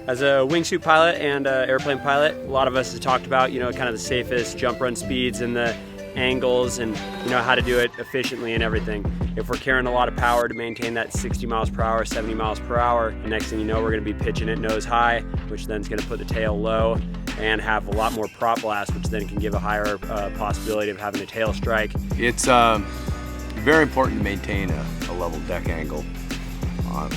As a wingsuit pilot and airplane pilot, a lot of us have talked about, kind of the safest jump run speeds and the angles and, how to do it efficiently and everything. If we're carrying a lot of power to maintain that 60 miles per hour, 70 miles per hour, the next thing you know, we're going to be pitching it nose high, which then is going to put the tail low and have a lot more prop blast, which then can give a higher possibility of having a tail strike. It's very important to maintain a level deck angle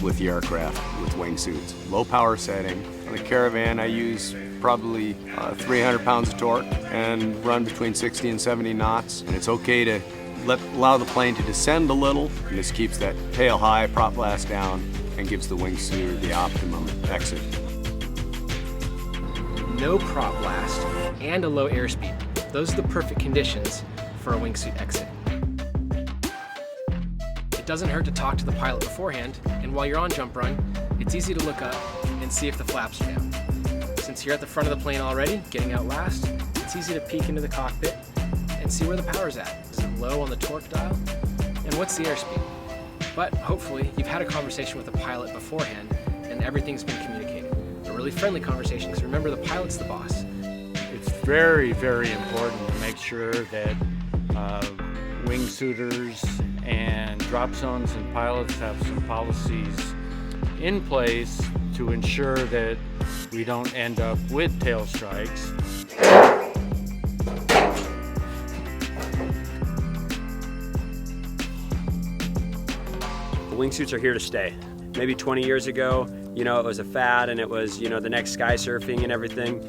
with the aircraft with wingsuits. Low power setting. On a Caravan, I use probably 300 pounds of torque and run between 60 and 70 knots. And it's okay to allow the plane to descend a little, and this keeps that tail high, prop blast down, and gives the wingsuiter the optimum exit. No prop blast and a low airspeed. Those are the perfect conditions for a wingsuit exit. It doesn't hurt to talk to the pilot beforehand, and while you're on jump run, it's easy to look up and see if the flaps are down. Since you're at the front of the plane already, getting out last, it's easy to peek into the cockpit and see where the power's at. Is it low on the torque dial? And what's the airspeed? But hopefully you've had a conversation with the pilot beforehand and everything's been communicated. A really friendly conversation, because remember, the pilot's the boss. It's very, very important to make sure that wingsuiters and drop zones and pilots have some policies in place to ensure that we don't end up with tail strikes. Wingsuits are here to stay. Maybe 20 years ago, it was a fad and it was, the next sky surfing and everything.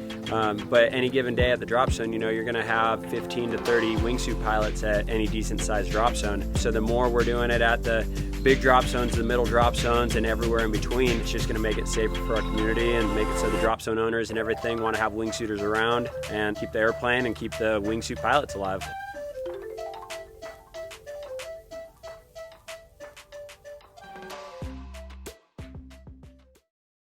But any given day at the drop zone, you're gonna have 15 to 30 wingsuit pilots at any decent sized drop zone. So the more we're doing it at the big drop zones, the middle drop zones, and everywhere in between, it's just gonna make it safer for our community and make it so the drop zone owners and everything wanna have wingsuiters around and keep the airplane and keep the wingsuit pilots alive.